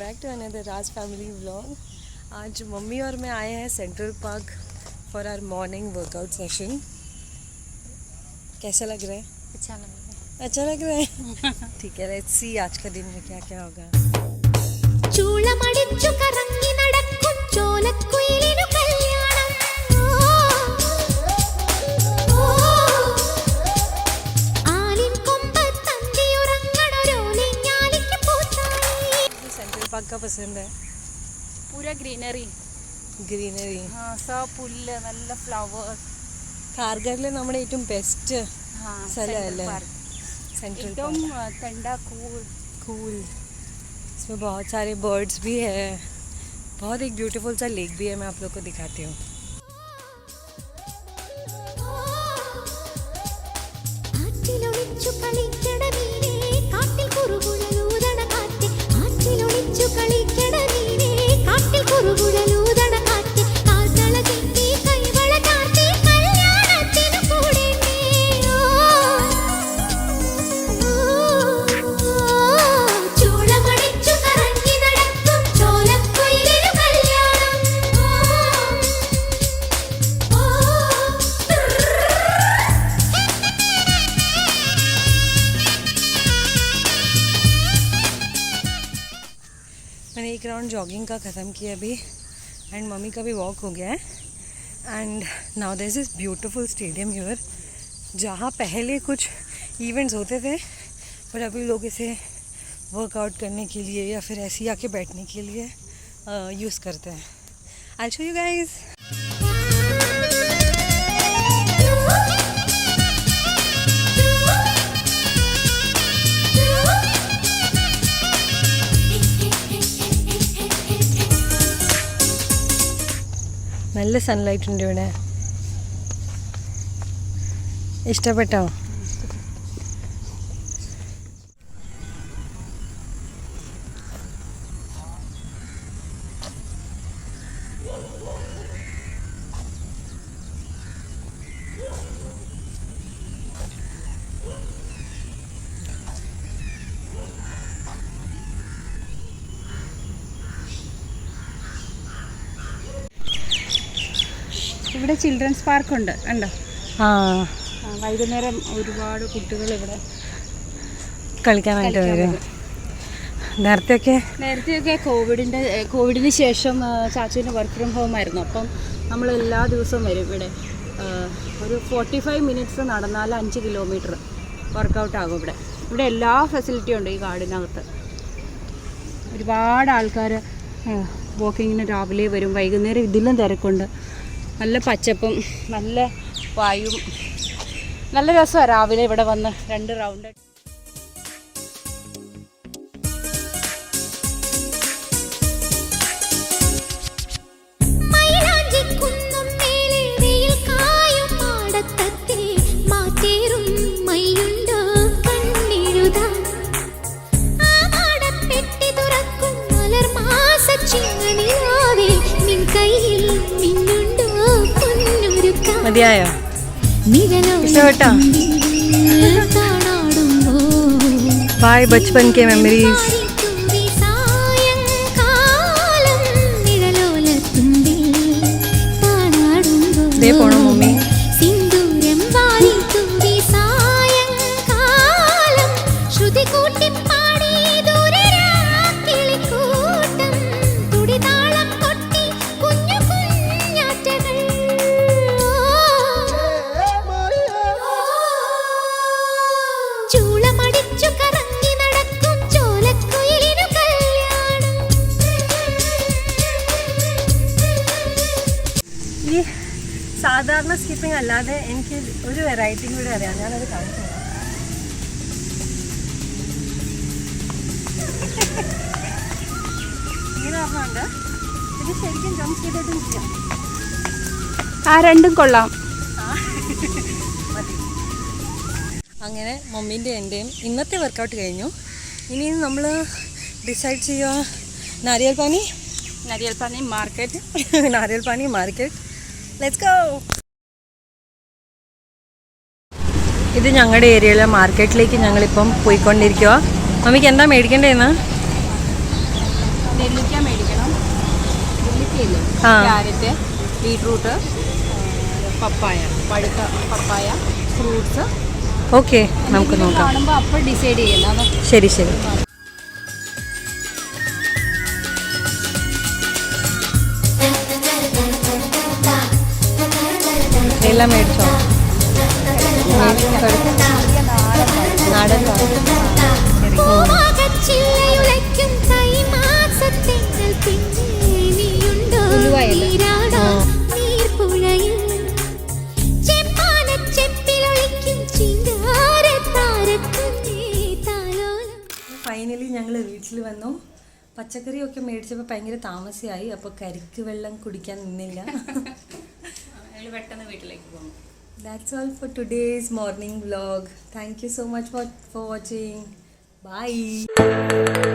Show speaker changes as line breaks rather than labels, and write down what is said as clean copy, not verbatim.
Back to another Raj family vlog. आज mummy और मैं आए हैं central park for our morning workout session. कैसा लग रहा है? अच्छा लग रहा है। ठीक है, लेट्स सी आज का दिन में क्या क्या होगा। का पसंद है
पूरा ग्रीनरी പുല്ല് നല്ല ഫ്ലവേഴ്സ്
കാർഗറിലെ നമ്മുടെ ഏറ്റവും ബെസ്റ്റ് സ്ഥലമല്ലേ सेंट्रल
एकदम ठंडा कूल
इसमें बहुत सारे बर्ड्स भी है, बहुत एक ब्यूटीफुल सा लेक भी है। मैं आप लोग को दिखाती हूँ। मैंने एक राउंड जॉगिंग का ख़त्म किया अभी एंड मम्मी का भी वॉक हो गया है। And now there is this beautiful stadium here, जहाँ पहले कुछ इवेंट्स होते थे पर अभी लोग इसे वर्कआउट करने के लिए या फिर ऐसे ही आके बैठने के लिए यूज़ करते हैं। I show you guys. നല്ല സൺലൈറ്റ് ഉണ്ട് ഇവിടെ. ഇഷ്ടപ്പെട്ടോ?
ഇവിടെ ചിൽഡ്രൻസ് പാർക്ക് ഉണ്ട് കണ്ടോ? വൈകുന്നേരം ഒരുപാട് കുട്ടികൾ ഇവിടെ
കളിക്കാനായിട്ട് വരും.
നേരത്തെയൊക്കെ കോവിഡിന് ശേഷം ചാച്ചുവിൻ്റെ വർക്ക് ഫ്രം ഹോം ആയിരുന്നു. അപ്പം നമ്മൾ എല്ലാ ദിവസവും വരും ഇവിടെ. ഒരു 45 മിനിറ്റ്സ് നടന്നാൽ 5 കിലോമീറ്റർ വർക്കൗട്ട് ആകും ഇവിടെ. ഇവിടെ എല്ലാ ഫെസിലിറ്റിയും ഉണ്ട് ഈ ഗാർഡിനകത്ത്. ഒരുപാട് ആൾക്കാർ വാക്കിങ്ങിന് രാവിലെ വരും, വൈകുന്നേരം ഇതിലും തിരക്കുണ്ട്. നല്ല പച്ചപ്പും നല്ല വായും നല്ല രസമാണ് രാവിലെ ഇവിടെ വന്ന് 2 റൗണ്ട്.
മതിയായോ? ഇഷ്ടപ്പെട്ടോ? बाय बचपन के मेमोरीज. दे पोणो मम्मी. സാധാരണ സ്കിപ്പിംഗ് അല്ലാതെ എനിക്ക് ഒരു വെറൈറ്റിയും കൂടെ അറിയാം. ഞാനത് കാണിച്ചു തരാം. ഇങ്ങനെ പറഞ്ഞുണ്ട് ഇത് ശരിക്കും ജംപ് ചെയ്തിട്ടും ചെയ്യാം.
രണ്ടും കൊള്ളാം.
മതി. അങ്ങനെ മമ്മീൻ്റെ എൻ്റെയും ഇന്നത്തെ വർക്കൗട്ട് കഴിഞ്ഞു. ഇനി നമ്മൾ ഡിസൈഡ് ചെയ്യുക നാരിയൽ പാനി മാർക്കറ്റ്. Let's go. ഇത് ഞങ്ങളുടെ ഏരിയയിലെ മാർക്കറ്റിലേക്ക് ഞങ്ങളിപ്പം പോയിക്കൊണ്ടിരിക്കുക. മമ്മിക്ക് എന്താ മേടിക്കേണ്ടതെന്ന്?
നെല്ലിക്ക മേടിക്കണം. നെല്ലിക്കയില്ലേ,
ആ.
ക്യാരറ്റ്, ബീട്രൂട്ട്, പപ്പായ, പഴുത്ത പപ്പായ, ഫ്രൂട്ട്സ്.
ഓക്കെ, നമുക്ക് നോക്കാം.
കാണുമ്പോൾ അപ്പോൾ ഡിസൈഡ് ചെയ്യുന്നത്.
ശരി ശരി. എല്ലാം മേടിച്ചോ? നാടൻ ഫൈനലി ഞങ്ങൾ വീട്ടിൽ വന്നു. പച്ചക്കറിയൊക്കെ മേടിച്ചപ്പോൾ ഭയങ്കര താമസിയായി. അപ്പോൾ കരിക്ക് വെള്ളം കുടിക്കാൻ നിന്നില്ല.
പെട്ടെന്ന് വീട്ടിലേക്ക് പോകും.
That's all for today's morning vlog. Thank you so much for watching. Bye.